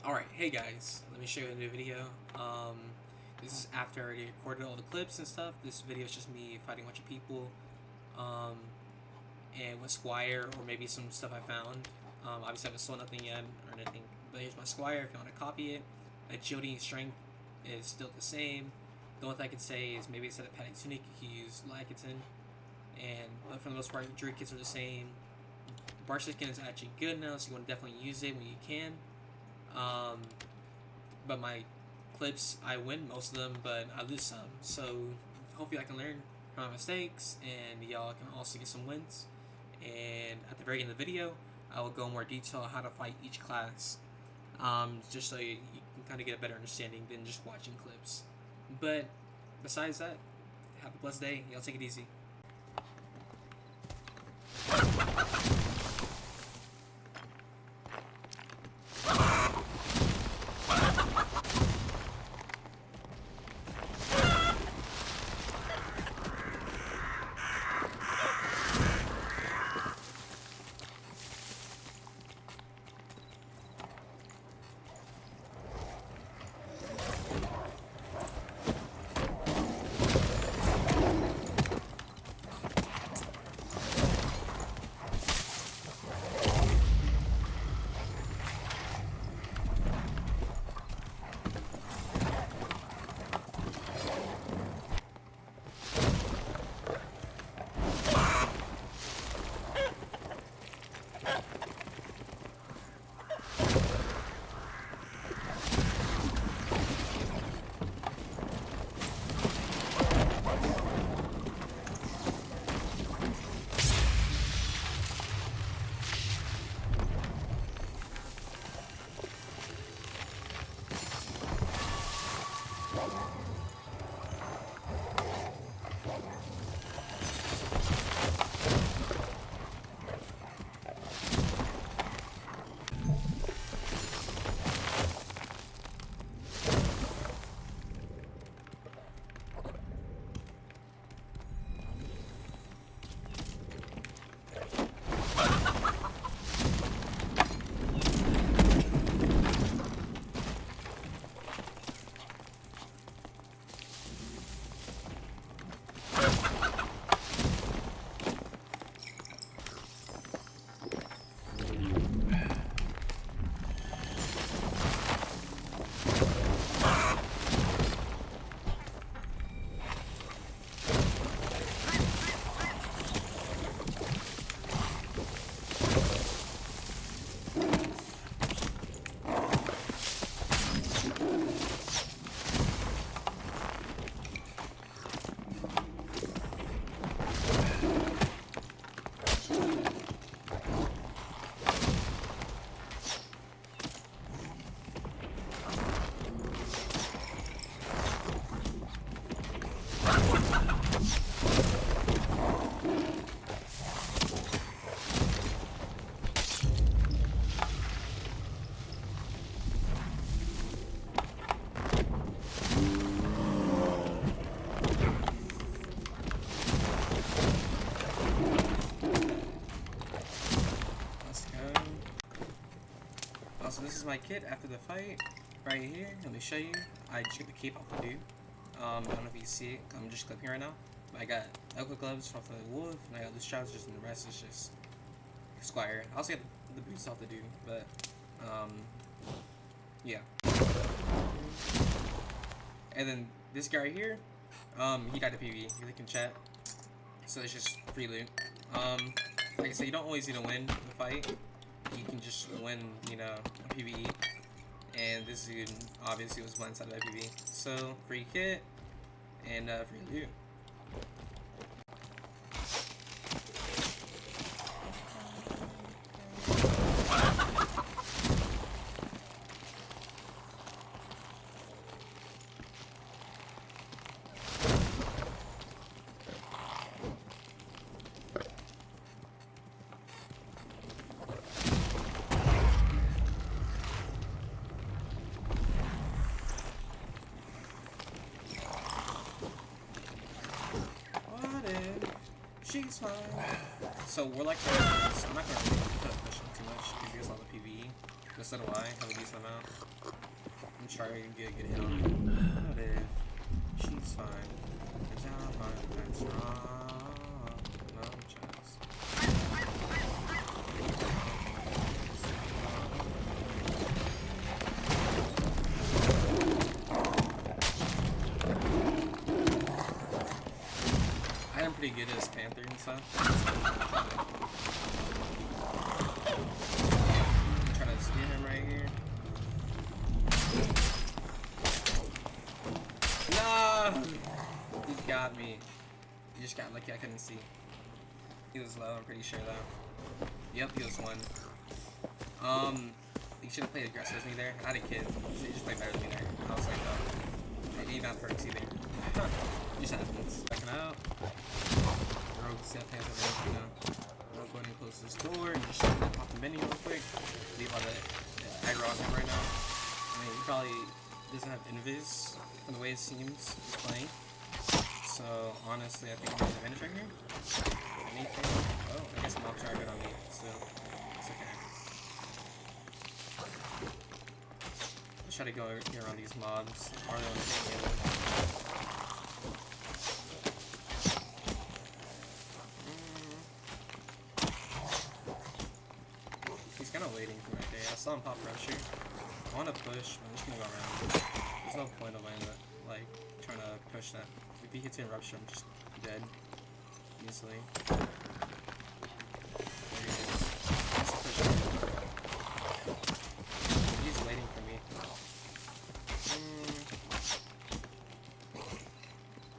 Alright, hey guys, let me show you a new video. This is after I already recorded all the clips and stuff. This video is just me fighting a bunch of people, um, and with Squire, or maybe some stuff I found. Obviously I haven't sold nothing yet, or anything, but here's my Squire if you want to copy it. Agility and strength is still the same. The only thing I can say is maybe instead of padding tunic, you can use Lacaton, but for the most part, Druid kits are the same. Barca skin is actually good now, so you want to definitely use it when you can. But my clips, I win most of them, but I lose some. So hopefully I can learn from my mistakes, and y'all can also get some wins. And at the very end of the video, I will go in more detail on how to fight each class, just so you can kind of get a better understanding than just watching clips. But besides that, have a blessed day. Y'all take it easy. So this is my kit after the fight, right here. Let me show you. I just get the cape off the dude. I don't know if you see it. I'm just clipping right now. But I got elk gloves off the wolf, and I got loose trousers, and the rest is just Squire. I also got the boots off the dude, but yeah. And then this guy right here, he got the PV. You can chat. So it's just free loot. Like I said, you don't always need to win the fight. You can just win, a PvE. And this dude obviously was blindsided by PvE. So, free kit and free loot. She's fine. So we're like, I'm not gonna really put a push on too much because there's all the PvE. But so do I. Have a decent amount. I'm trying to get a good hit on her. What if she's fine? Cause I'm fine. That's wrong. No chance. I'm pretty good as Panther and stuff. I'm trying to spear him right here. No! He got me. He just got lucky I couldn't see. He was low, I'm pretty sure though. Yep, he was one. He should have played aggressive with me there. I had a kid, so he just played better than me there. I was like, oh. He didn't have perks either. Just happens. Checking out. Rogue set hands over there, you know. Rogue going to close this door and just pop the menu real quick. Leave all the aggro on him right now. I mean, he probably doesn't have invis from the way it seems he's playing. So honestly, I think he has an advantage right here. Anything? Oh, I guess mobs are good on me. So it's okay. Let's try to go here around these mobs. Are they on the same level? He's kind of waiting for my day. I saw him pop pressure. I want to push, but I'm just gonna go around. There's no point of like trying to push that. If he hits an rupture, I'm just dead easily. There he is. He's waiting for me.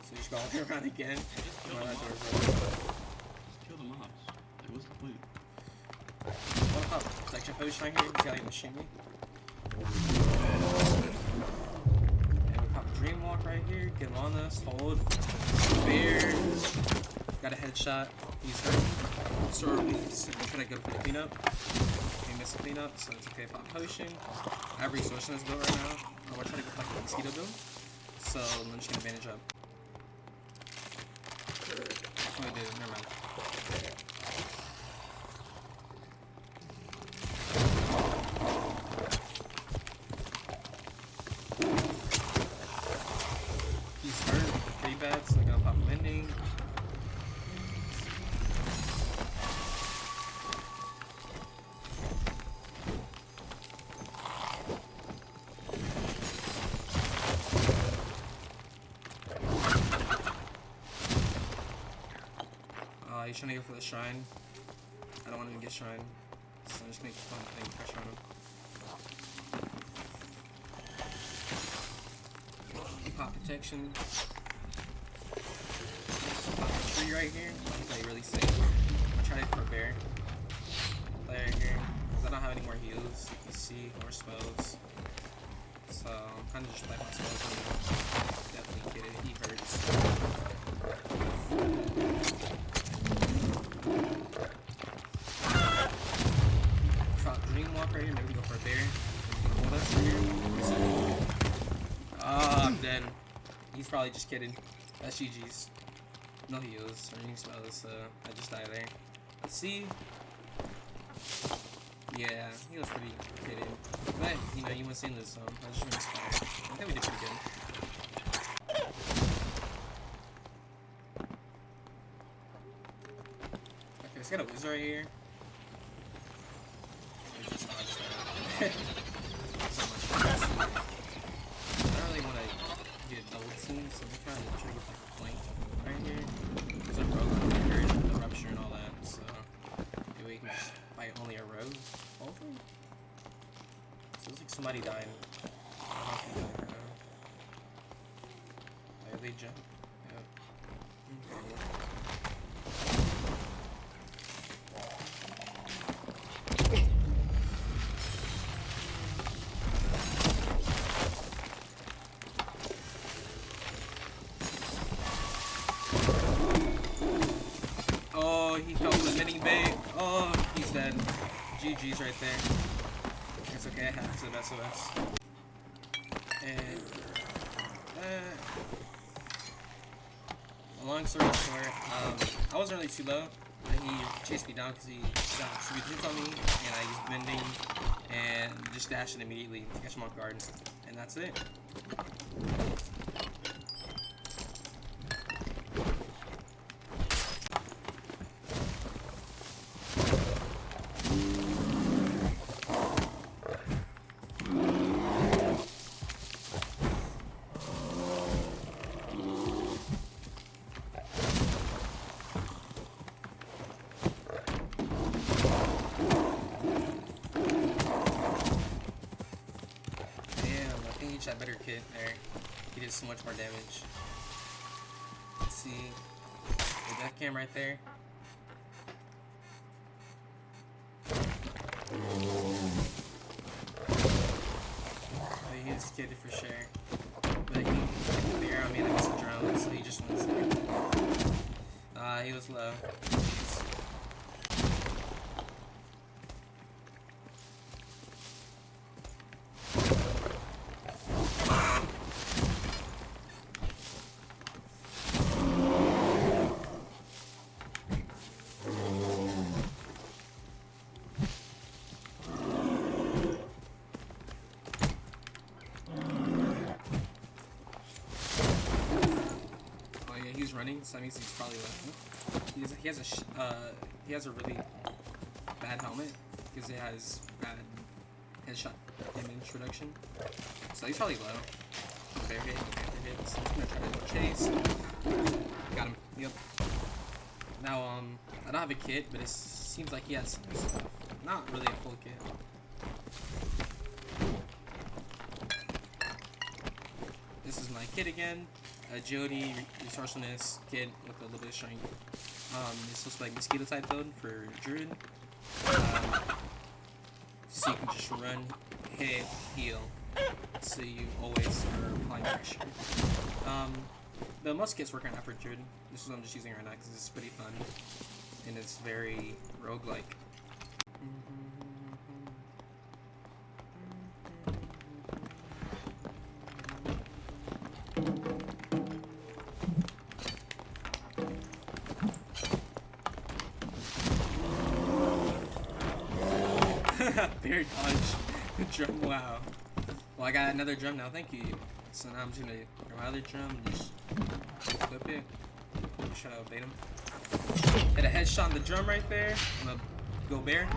So he's going around again. Kill the mobs. Like, what's the point? What about protection potion right here? He's got a machine me. And we pop Dreamwalk right here. Get him on us. Hold. Bear. Got a headshot. He's hurt. So we're trying to go for the cleanup. We missed the cleanup, so it's okay. Pop potion. I have resources in this build right now. I'm gonna try to go like a mosquito build. So I'm just gonna advantage up. Oh, I did it. Never mind. He's hurt pretty bad, so I'm gonna pop him ending. He's trying to go for the shrine. I don't want him to get shrine, so I'm just gonna keep putting pressure on him. Pop protection. Pop the tree right here. I'm gonna play really safe. I'm gonna try to for a bear. Play right here, because I don't have any more heals, you can see, or spells. So I'm kind of just playing my spells on him. Definitely get it, he hurts. Dreamwalk right here, maybe we go for a bear. Hold us right here. Ah, I'm dead. He's probably just kidding. That's GG's. No heals or any spells, so I just died there. Let's see. Yeah, he was pretty kidding. But, you know, you want to see in this zone. I was just really inspired. I think we did pretty good. Okay, let's get a wizard right here. I don't really want to get a double team, so I'm trying to trigger like a flank right here. There's a rogue on the rupture and all that, so maybe we can just fight only a rogue, hopefully. So it looks like somebody died. I don't know if he died right now. Wait, they jump. Yep. Okay. Oh, he fell for the mini bait. Oh, he's dead. GG's right there. It's okay, it happens to the best of us. And, long story short, I wasn't really too low. He chased me down because he got stupid hits on me, and I used bending, and just dash in immediately to catch him off guard, and that's it. That better kit there. He did so much more damage. Let's see. The death cam right there. Oh, he is kitted for sure. But he hit the arrow me and I missed the drone, so he just wins there. He was low. Running, so that means he's probably left. He has a really bad helmet because it has bad headshot damage reduction. So he's probably low. Bear hit, so I'm just gonna try to chase. Got him. Yep. Now I don't have a kit, but it seems like he has some stuff. Not really a full kit. This is my kit again. Agility, resourcefulness, kit with a little bit of strength. This looks like mosquito type build for Druid. So you can just run, hit, heal. So you always are applying pressure. But most kits work right now for Druid. This is what I'm just using right now because it's pretty fun. And it's very roguelike. Bear dodge. Drum, wow. Well, I got another drum now, thank you. So now I'm just gonna grab my other drum and just flip it. Just try to bait him. Hit a headshot on the drum right there. I'm gonna go bear.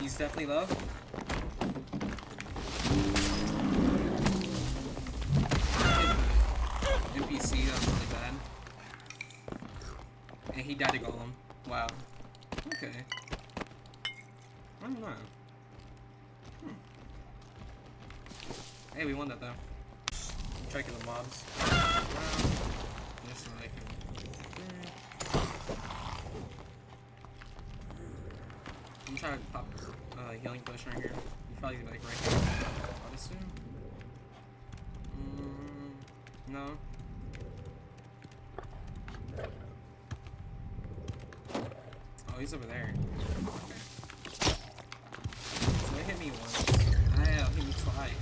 He's definitely low. NPC, that's really bad. And he died to golem. Wow. Okay. I don't know. Hey, we won that though. Try to kill the mobs. This one I can. I'm trying to pop healing potion right here. He's probably like right here. I'd assume. No. Oh, he's over there. Okay. So they hit me once. Ah, hit me twice.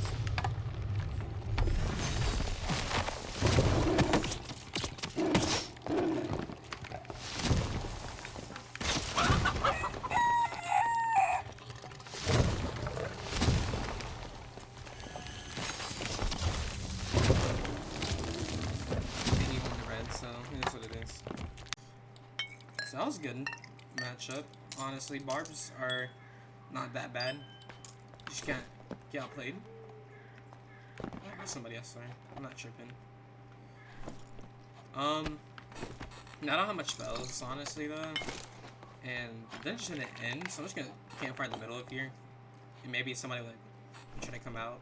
So that was a good matchup. Honestly, barbs are not that bad. You just can't get outplayed. I got somebody else there. I'm not tripping. I don't have much spells, honestly, though. And the dungeon's gonna end, so I'm just gonna campfire in the middle of here. And maybe somebody like try to come out.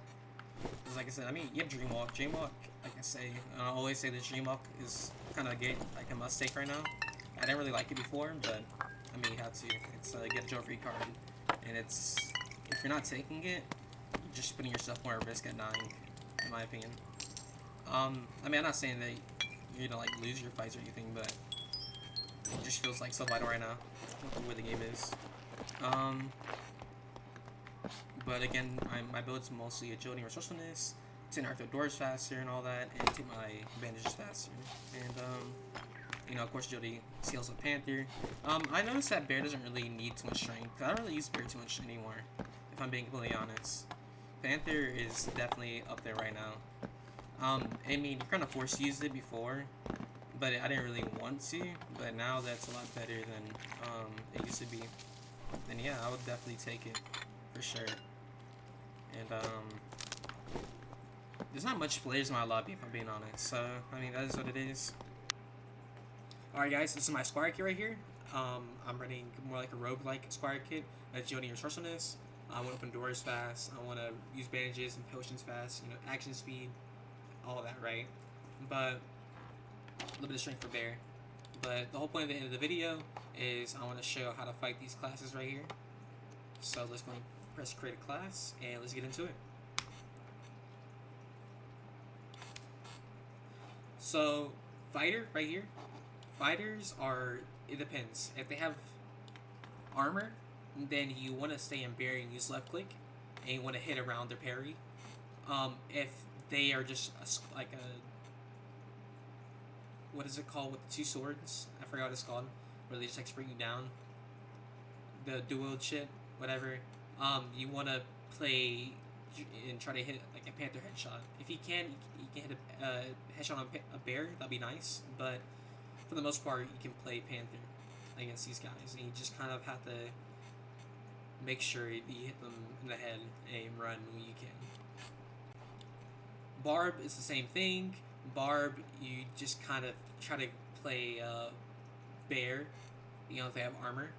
Because like I said, I mean, you have Dreamwalk. Dreamwalk, like I say, I always say that Dreamwalk is kind of like a must take right now. I didn't really like it before, but I mean, you have to. It's a get a Joe free card, and it's if you're not taking it, you're just putting yourself more at risk at dying, in my opinion. I mean, I'm not saying that you're gonna like lose your fights or anything, but it just feels like so vital right now with where the game is. But again, my build's mostly agility and resourcefulness, to interact with doors faster and all that, and take my bandages faster. And Of course, Jody scales with Panther. I noticed that Bear doesn't really need too much strength. I don't really use Bear too much anymore, if I'm being completely honest. Panther is definitely up there right now. I mean, you're kind of forced to use it before, but I didn't really want to. But now that's a lot better than it used to be. Then yeah, I would definitely take it for sure. And there's not much players in my lobby, if I'm being honest. So I mean, that is what it is. Alright guys, this is my Squire kit right here. I'm running more like a roguelike Squire kit. Agility and resourcefulness. I want to open doors fast. I want to use bandages and potions fast. Action speed, all of that, right? But a little bit of strength for Bear. But the whole point of the end of the video is I want to show how to fight these classes right here. So let's go and press create a class and let's get into it. So fighter right here. Fighters are, it depends. If they have armor, then you want to stay in Bear and use left click, and you want to hit around their parry. If they are just like a, what is it called with the two swords? I forgot what it's called. Where they just like bring you down. The dual shit, whatever. You want to play and try to hit like a Panther headshot. If you can hit a headshot on a Bear. That'd be nice, but for the most part, you can play Panther against these guys, and you just kind of have to make sure you hit them in the head and run when you can. Barb is the same thing. Barb, you just kind of try to play Bear, if they have armor.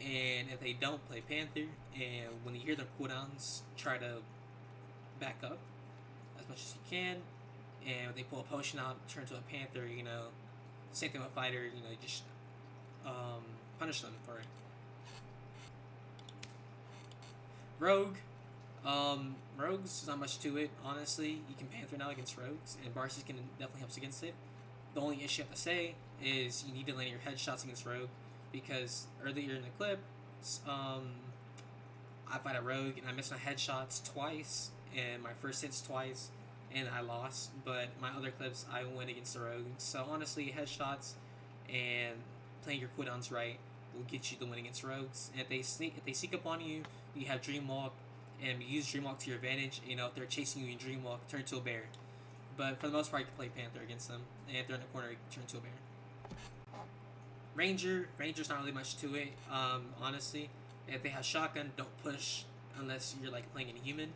And if they don't, play Panther. And when you hear their cooldowns, try to back up as much as you can. And if they pull a potion out, turn to a Panther, same thing with Fighter, just punish them for it. Rogue. Rogues, not much to it, honestly. You can Panther now against Rogues, and Barcy can definitely helps against it. The only issue I have to say is you need to land your headshots against Rogue, because earlier in the clip, I fight a Rogue and I missed my headshots twice, and my first hits twice, and I lost. But my other clips, I win against the Rogue. So honestly, headshots and playing your cooldowns right will get you the win against Rogues. And if they sneak up on you, you have Dreamwalk, and use Dreamwalk to your advantage. If they're chasing you in Dreamwalk, turn to a Bear. But for the most part, you can play Panther against them. And if they're in the corner, you can turn to a Bear. Ranger's not really much to it, honestly. If they have shotgun, don't push unless you're like playing in a human.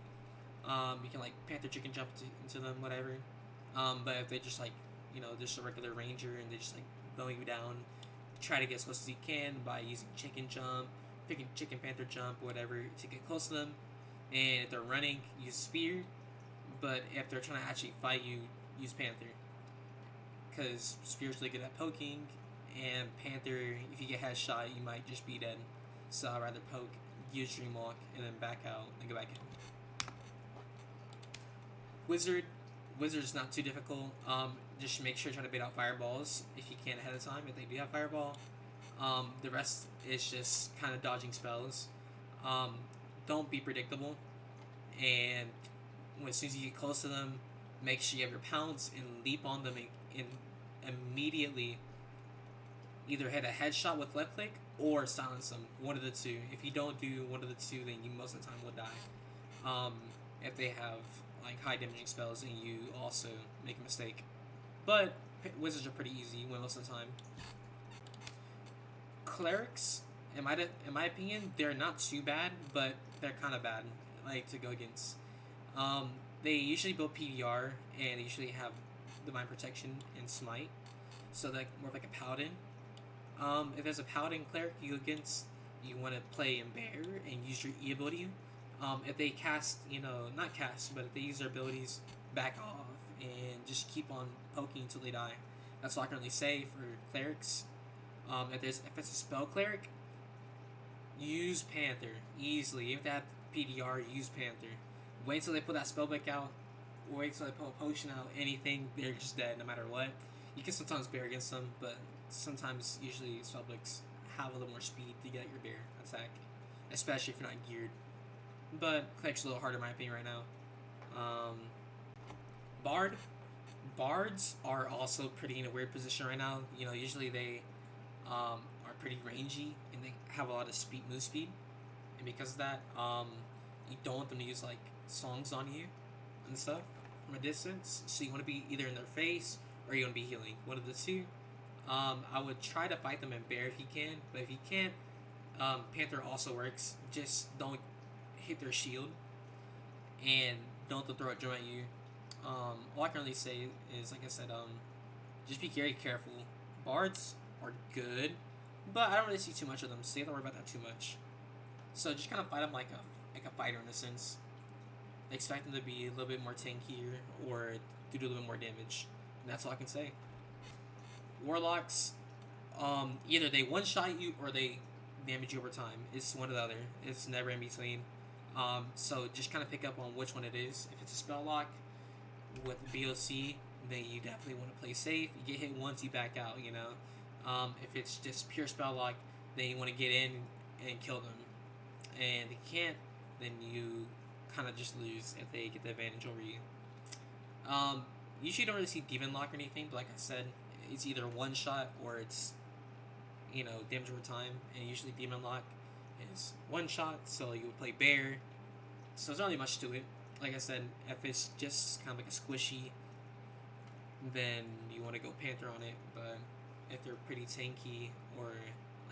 You can like Panther chicken jump into them, whatever. But if they're just like, just a regular ranger and they're just like blowing you down, try to get as close as you can by using chicken jump, picking chicken Panther jump, whatever, to get close to them. And if they're running, use spear. But if they're trying to actually fight you, use Panther. Because spear's really good at poking, and Panther, if you get headshot, you might just be dead. So I'd rather poke, use Dreamwalk, and then back out, and go back in. Wizard's not too difficult. Just make sure to try to bait out fireballs if you can ahead of time, if they do have fireball. The rest is just kind of dodging spells. Don't be predictable, and as soon as you get close to them, make sure you have your pounce and leap on them and immediately either hit a headshot with left click or silence them. One of the two. If you don't do one of the two, then you most of the time will die. If they have like high damaging spells and you also make a mistake. But wizards are pretty easy. You win most of the time. Clerics, in my opinion, they're not too bad, but they're kind of bad, like, to go against. They usually build PDR, and they usually have Divine Protection and Smite, so they're more like a Paladin. If there's a Paladin Cleric you go against, you want to play in Bear and use your E ability. If they cast, not cast, but if they use their abilities, back off and just keep on poking until they die. That's all I can really say for Clerics. If it's a Spell Cleric, use Panther easily. If they have PDR, use Panther. Wait until they put that spell back out. Wait until they put a potion out. Anything, they're just dead no matter what. You can sometimes Bear against them, but sometimes, usually, spellbooks have a little more speed to get your Bear attack, especially if you're not geared. But Cleric's a little harder in my opinion right now. Bard. Bards are also pretty in a weird position right now. You know, usually they are pretty rangy and they have a lot of move speed, and because of that, you don't want them to use like songs on you and stuff from a distance. So you want to be either in their face or you want to be healing. One of the two. I would try to fight them in bear if you can, but if you can't, Panther also works. Just don't hit their shield and don't throw a drum at you. All I can really say is, like I said, just be very careful. Bards are good, but I don't really see too much of them, so you don't have to worry about that too much. So just kind of fight them like a fighter in a sense. Expect them to be a little bit more tankier or do a little bit more damage. And that's all I can say. Warlocks, either they one shot you or they damage you over time. It's one or the other. It's never in between. So just kind of pick up on which one it is. If it's a spell lock with BOC, then you definitely want to play safe. You get hit once, you back out. You know. If it's just pure spell lock, then you want to get in and kill them. And if you can't, then you kind of just lose if they get the advantage over you. Usually don't really see demon lock or anything, but like I said, it's either one shot or it's, you know, damage over time. And usually demon lock is one shot, so you would play bear. So there's not really much to it. Like I said, if it's just kind of like a squishy, then you want to go Panther on it. But if they're pretty tanky or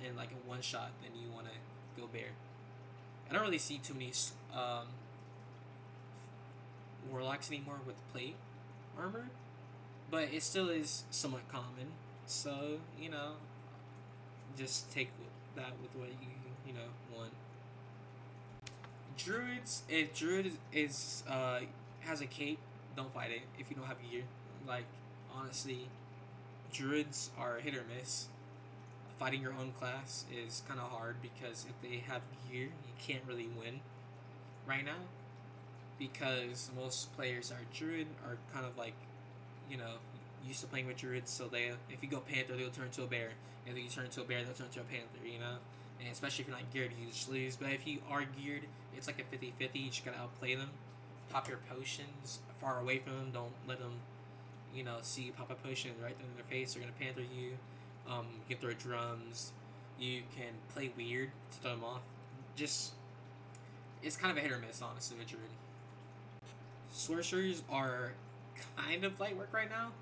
in like a one shot, then you want to go bear. I don't really see too many warlocks anymore with plate armor, but it still is somewhat common. So, you know, just take that with what you know want. Druids, if Druid is has a cape, don't fight it if you don't have gear. Like, honestly, Druids are hit or miss. Fighting your own class is kind of hard because if they have gear, you can't really win right now, because most players are Druid are kind of like, you know, used to playing with Druids, so they, if you go Panther, they'll turn to a bear, and if you turn to a bear, they'll turn to a Panther, you know, and especially if you're not geared, you just lose. But if you are geared, it's like a 50-50, you just gotta outplay them, pop your potions far away from them, don't let them, you know, see you pop a potion right in their face, they're gonna Panther you. You can throw drums, you can play weird to throw them off. Just, it's kind of a hit or miss, honestly, with Druid. Sorcerers are kind of light work right now.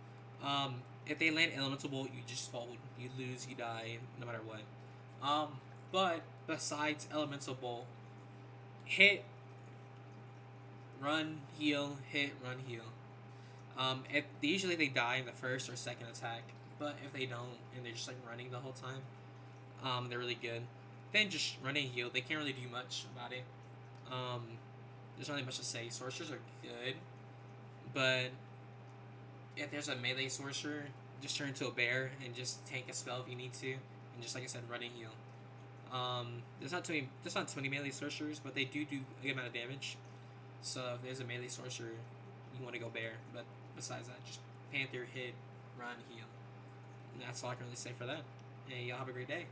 If they land Elemental Bolt, you just fold. You lose, you die, no matter what. But besides Elemental Bolt, hit, run, heal, hit, run, heal. If usually they die in the first or second attack, but if they don't and they're just like running the whole time, they're really good. Then just run and heal. They can't really do much about it. There's not really much to say. Sorcerers are good, but if there's a melee sorcerer, just turn into a bear and just tank a spell if you need to, and just like I said, run and heal. There's not too many melee sorcerers, but they do a good amount of damage. So if there's a melee sorcerer, you want to go bear. But besides that, just Panther, hit, run, heal. And that's all I can really say for that. And y'all have a great day.